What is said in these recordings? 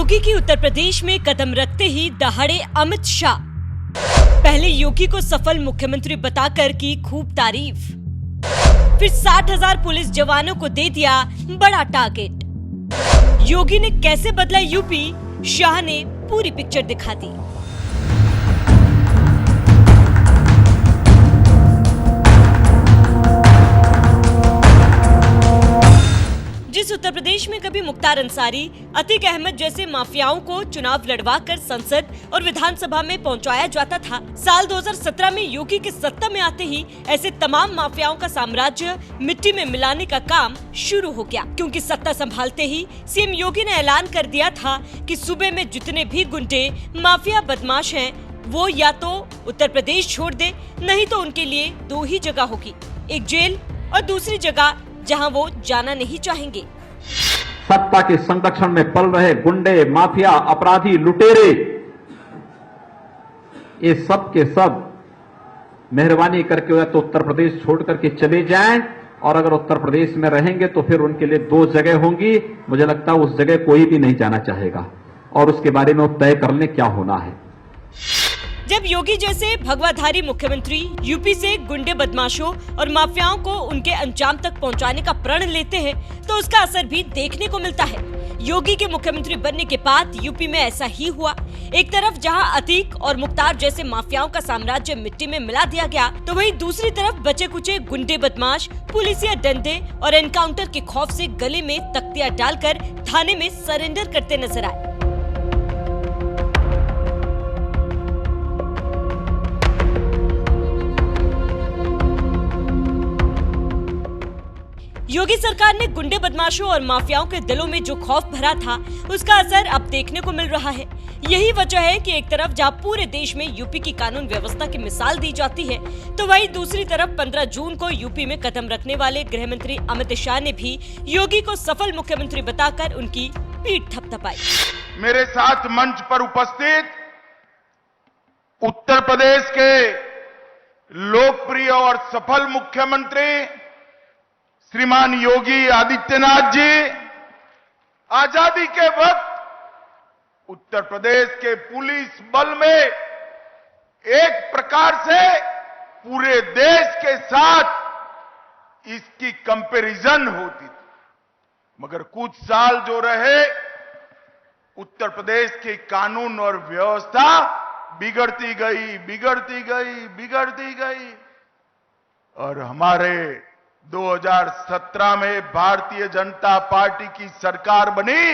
योगी की उत्तर प्रदेश में कदम रखते ही दहाड़े अमित शाह। पहले योगी को सफल मुख्यमंत्री बताकर की खूब तारीफ, फिर 60,000 पुलिस जवानों को दे दिया बड़ा टारगेट। योगी ने कैसे बदला यूपी, शाह ने पूरी पिक्चर दिखा दी। जिस उत्तर प्रदेश में कभी मुख्तार अंसारी, अतीक अहमद जैसे माफियाओं को चुनाव लड़वाकर संसद और विधानसभा में पहुंचाया जाता था, साल 2017 में योगी की सत्ता में आते ही ऐसे तमाम माफियाओं का साम्राज्य मिट्टी में मिलाने का काम शुरू हो गया। क्योंकि सत्ता संभालते ही सीएम योगी ने ऐलान कर दिया था कि सूबे में जितने भी गुंडे, माफिया, बदमाश हैं, वो या तो उत्तर प्रदेश छोड़ दे, नहीं तो उनके लिए दो ही जगह होगी, एक जेल और दूसरी जगह जहां वो जाना नहीं चाहेंगे। सत्ता के संरक्षण में पल रहे गुंडे, माफिया, अपराधी, लुटेरे, ये सब के सब मेहरबानी करके तो उत्तर प्रदेश छोड़ करके चले जाएं, और अगर उत्तर प्रदेश में रहेंगे तो फिर उनके लिए दो जगह होंगी। मुझे लगता है उस जगह कोई भी नहीं जाना चाहेगा, और उसके बारे में वो तय कर लें क्या होना है। जब योगी जैसे भगवाधारी मुख्यमंत्री यूपी से गुंडे, बदमाशों और माफियाओं को उनके अंजाम तक पहुंचाने का प्रण लेते हैं, तो उसका असर भी देखने को मिलता है। योगी के मुख्यमंत्री बनने के बाद यूपी में ऐसा ही हुआ। एक तरफ जहां अतीक और मुख्तार जैसे माफियाओं का साम्राज्य मिट्टी में मिला दिया गया, तो वहीं दूसरी तरफ बचे कुचे गुंडे, बदमाश, पुलिसिया डंडे और एनकाउंटर के खौफ से गले में तख्तियां डालकर थाने में सरेंडर करते नजर आए। योगी सरकार ने गुंडे, बदमाशों और माफियाओं के दिलों में जो खौफ भरा था, उसका असर अब देखने को मिल रहा है। यही वजह है कि एक तरफ जहां पूरे देश में यूपी की कानून व्यवस्था की मिसाल दी जाती है, तो वहीं दूसरी तरफ 15 जून को यूपी में कदम रखने वाले गृह मंत्री अमित शाह ने भी योगी को सफल मुख्यमंत्री बताकर उनकी पीठ थपथपाई। मेरे साथ मंच पर उपस्थित उत्तर प्रदेश के लोकप्रिय और सफल मुख्यमंत्री श्रीमान योगी आदित्यनाथ जी, आजादी के वक्त उत्तर प्रदेश के पुलिस बल में एक प्रकार से पूरे देश के साथ इसकी कंपैरिजन होती थी, मगर कुछ साल जो रहे उत्तर प्रदेश की कानून और व्यवस्था बिगड़ती गई, और हमारे 2017 में भारतीय जनता पार्टी की सरकार बनी,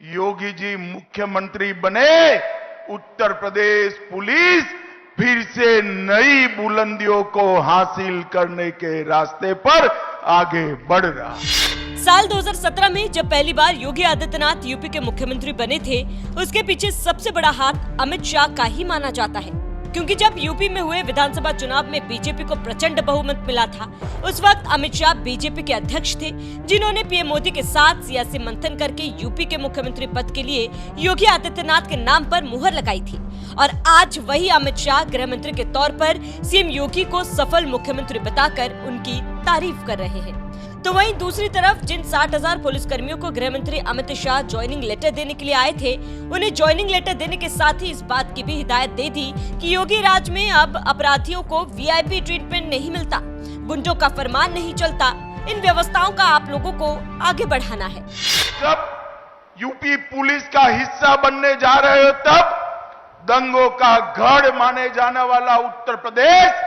योगी जी मुख्यमंत्री बने, उत्तर प्रदेश पुलिस फिर से नई बुलंदियों को हासिल करने के रास्ते पर आगे बढ़ रहा। साल 2017 में जब पहली बार योगी आदित्यनाथ यूपी के मुख्यमंत्री बने थे, उसके पीछे सबसे बड़ा हाथ अमित शाह का ही माना जाता है। क्योंकि जब यूपी में हुए विधानसभा चुनाव में बीजेपी को प्रचंड बहुमत मिला था, उस वक्त अमित शाह बीजेपी के अध्यक्ष थे, जिन्होंने पीएम मोदी के साथ सियासी मंथन करके यूपी के मुख्यमंत्री पद के लिए योगी आदित्यनाथ के नाम पर मुहर लगाई थी। और आज वही अमित शाह गृह मंत्री के तौर पर सीएम योगी को सफल मुख्यमंत्री बताकर उनकी तारीफ कर रहे हैं। तो वहीं दूसरी तरफ जिन 60,000 पुलिसकर्मियों को गृह मंत्री अमित शाह ज्वाइनिंग लेटर देने के लिए आए थे, उन्हें ज्वाइनिंग लेटर देने के साथ ही इस बात की भी हिदायत दे दी कि योगी राज में अब अपराधियों को वीआईपी ट्रीटमेंट नहीं मिलता, गुंडों का फरमान नहीं चलता, इन व्यवस्थाओं का आप लोगों को आगे बढ़ाना है। जब यूपी पुलिस का हिस्सा बनने जा रहे हो, तब दंगों का गढ़ माने जाने वाला उत्तर प्रदेश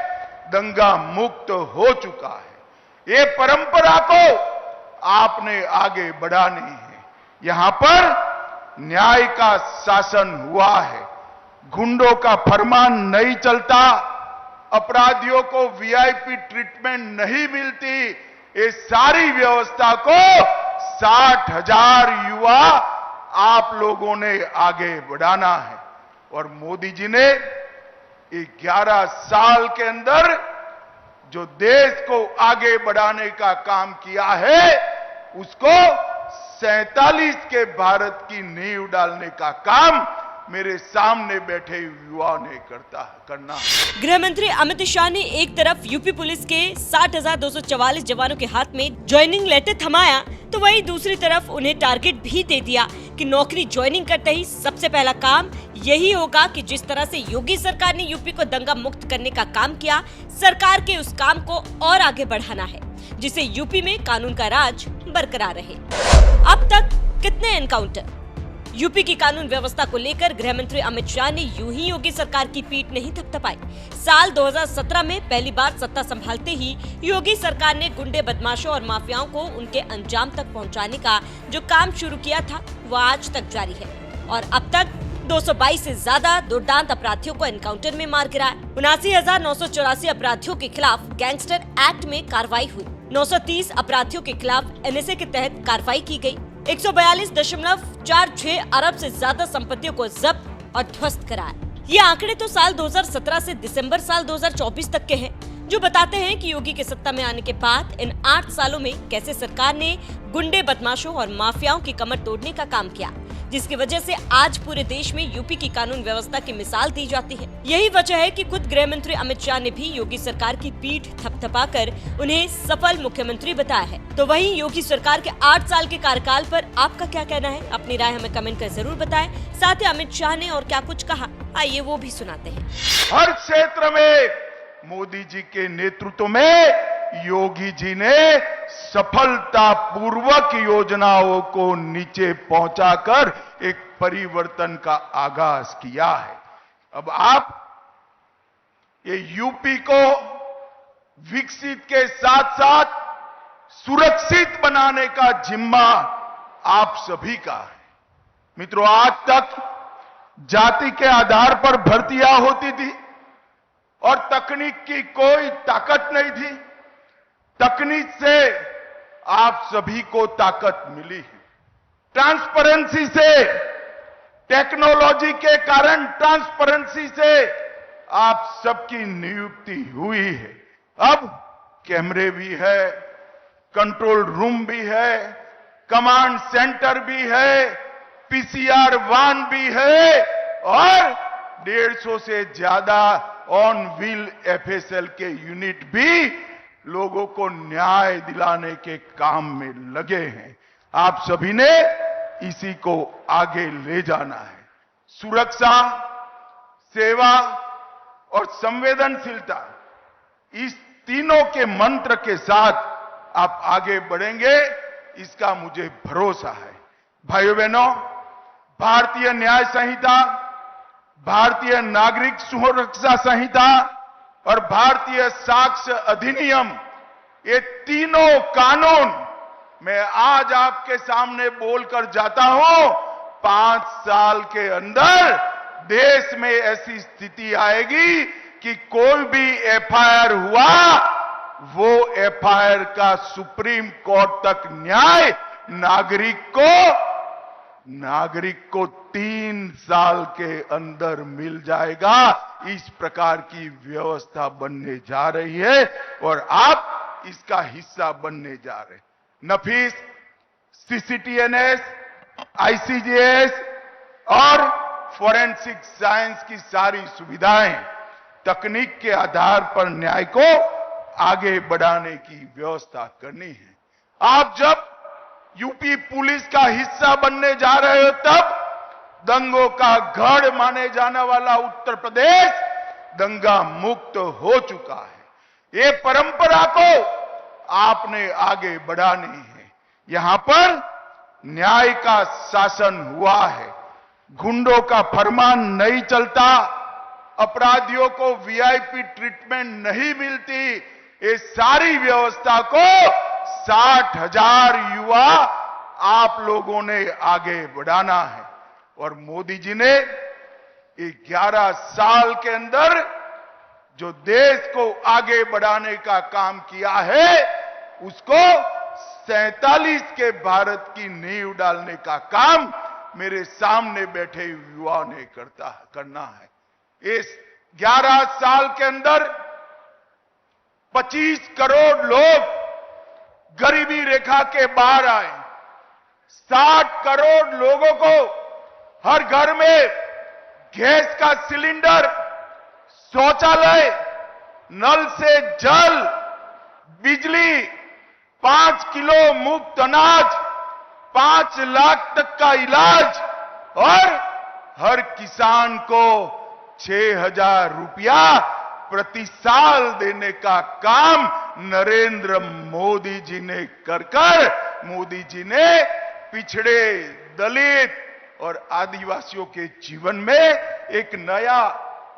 दंगा मुक्त हो चुका है। ये परंपरा को आपने आगे बढ़ानी है। यहां पर न्याय का शासन हुआ है, गुंडों का फरमान नहीं चलता, अपराधियों को वीआईपी ट्रीटमेंट नहीं मिलती। ये सारी व्यवस्था को 60,000 युवा आप लोगों ने आगे बढ़ाना है, और मोदी जी ने 11 साल के अंदर जो देश को आगे बढ़ाने का काम किया है, उसको 47 के भारत की नींव डालने का काम मेरे सामने बैठे युवाओं ने करना। गृह मंत्री अमित शाह ने एक तरफ यूपी पुलिस के 60,244 जवानों के हाथ में ज्वाइनिंग लेटर थमाया, तो वहीं दूसरी तरफ उन्हें टारगेट भी दे दिया कि नौकरी ज्वाइनिंग करते ही सबसे पहला काम यही होगा कि जिस तरह से योगी सरकार ने यूपी को दंगा मुक्त करने का काम किया, सरकार के उस काम को और आगे बढ़ाना है, जिससे यूपी में कानून का राज बरकरार रहे। अब तक कितने एनकाउंटर? यूपी की कानून व्यवस्था को लेकर गृह मंत्री अमित शाह ने यूं ही योगी सरकार की पीठ नहीं थपथपाई। साल 2017 में पहली बार सत्ता संभालते ही योगी सरकार ने गुंडे, बदमाशों और माफियाओं को उनके अंजाम तक पहुंचाने का जो काम शुरू किया था वो आज तक जारी है और अब तक 222 से ज्यादा दुर्दांत अपराधियों को एनकाउंटर में मार गिराया। 79,984 अपराधियों के खिलाफ गैंगस्टर एक्ट में कार्रवाई हुई। 930 अपराधियों के खिलाफ एनएसए के तहत कार्रवाई की गई। 142.46 अरब से ज्यादा संपत्तियों को जब्त और ध्वस्त कराया। ये आंकड़े तो साल 2017 से दिसंबर साल 2024 तक के हैं, जो बताते हैं कि योगी के सत्ता में आने के बाद इन 8 सालों में कैसे सरकार ने गुंडे, बदमाशों और माफियाओं की कमर तोड़ने का काम किया, जिसकी वजह से आज पूरे देश में यूपी की कानून व्यवस्था की मिसाल दी जाती है। यही वजह है कि खुद गृह मंत्री अमित शाह ने भी योगी सरकार की पीठ थपथपाकर उन्हें सफल मुख्यमंत्री बताया है। तो वहीं योगी सरकार के 8 साल के कार्यकाल पर आपका क्या कहना है? अपनी राय हमें कमेंट कर जरूर बताएं। साथ ही अमित शाह ने और क्या कुछ कहा, आइए वो भी सुनाते हैं। हर क्षेत्र में मोदी जी के नेतृत्व में योगी जी ने सफलतापूर्वक योजनाओं को नीचे पहुंचाकर एक परिवर्तन का आगाज किया है। अब आप ये यूपी को विकसित के साथ साथ सुरक्षित बनाने का जिम्मा आप सभी का है। मित्रों, आज तक जाति के आधार पर भर्तियां होती थी और तकनीक की कोई ताकत नहीं थी। तकनीक से आप सभी को ताकत मिली है। ट्रांसपेरेंसी से, टेक्नोलॉजी के कारण ट्रांसपेरेंसी से आप सबकी नियुक्ति हुई है। अब कैमरे भी है, कंट्रोल रूम भी है, कमांड सेंटर भी है, पीसीआर वाहन भी है और 150 से ज्यादा ऑन व्हील एफएसएल के यूनिट भी लोगों को न्याय दिलाने के काम में लगे हैं। आप सभी ने इसी को आगे ले जाना है। सुरक्षा, सेवा और संवेदनशीलता, इस तीनों के मंत्र के साथ आप आगे बढ़ेंगे, इसका मुझे भरोसा है। भाइयों बहनों, भारतीय न्याय संहिता, भारतीय नागरिक सुरक्षा संहिता और भारतीय साक्ष्य अधिनियम, ये तीनों कानून मैं आज आपके सामने बोलकर जाता हूं। 5 साल के अंदर देश में ऐसी स्थिति आएगी कि कोई भी एफआईआर हुआ, वो एफआईआर का सुप्रीम कोर्ट तक न्याय नागरिक को 3 साल के अंदर मिल जाएगा। इस प्रकार की व्यवस्था बनने जा रही है और आप इसका हिस्सा बनने जा रहे हैं। नफीस, सीसीटीएनएस, आईसीजेएस और फोरेंसिक साइंस की सारी सुविधाएं तकनीक के आधार पर न्याय को आगे बढ़ाने की व्यवस्था करनी है। आप जब यूपी पुलिस का हिस्सा बनने जा रहे हो, तब दंगों का गढ़ माने जाने वाला उत्तर प्रदेश दंगा मुक्त हो चुका है। ये परंपरा को आपने आगे बढ़ानी है। यहां पर न्याय का शासन हुआ है, गुंडों का फरमान नहीं चलता, अपराधियों को वीआईपी ट्रीटमेंट नहीं मिलती। ये सारी व्यवस्था को 60,000 युवा आप लोगों ने आगे बढ़ाना है और मोदी जी ने 11 साल के अंदर जो देश को आगे बढ़ाने का काम किया है, उसको 47 के भारत की नींव डालने का काम मेरे सामने बैठे युवाओं ने करना है। इस 11 साल के अंदर 25 करोड़ लोग गरीबी रेखा के बाहर आए। 60 करोड़ लोगों को हर घर में गैस का सिलेंडर, शौचालय, नल से जल, बिजली, 5 किलो मुफ्त अनाज, 5 लाख तक का इलाज और हर किसान को 6,000 रुपया प्रति साल देने का काम नरेंद्र मोदी जी ने कर मोदी जी ने पिछड़े, दलित और आदिवासियों के जीवन में एक नया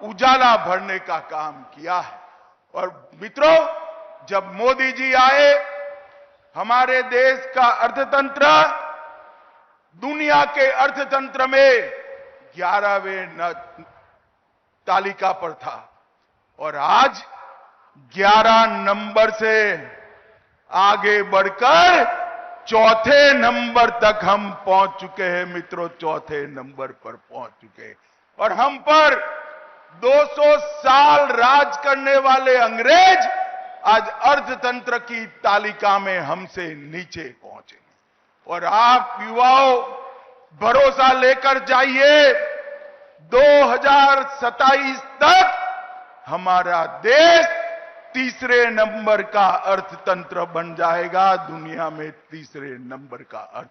उजाला भरने का काम किया है। और मित्रों, जब मोदी जी आए, हमारे देश का अर्थतंत्र दुनिया के अर्थतंत्र में 11वें तालिका पर था और आज 11 नंबर से आगे बढ़कर 4थे नंबर तक हम पहुंच चुके हैं मित्रों, 4थे नंबर पर पहुंच चुके हैं। और हम पर 200 साल राज करने वाले अंग्रेज आज अर्थतंत्र की तालिका में हमसे नीचे पहुंचे। और आप युवाओं भरोसा लेकर जाइए, 2027 तक हमारा देश 3रे नंबर का अर्थतंत्र बन जाएगा, दुनिया में 3रे नंबर का अर्थ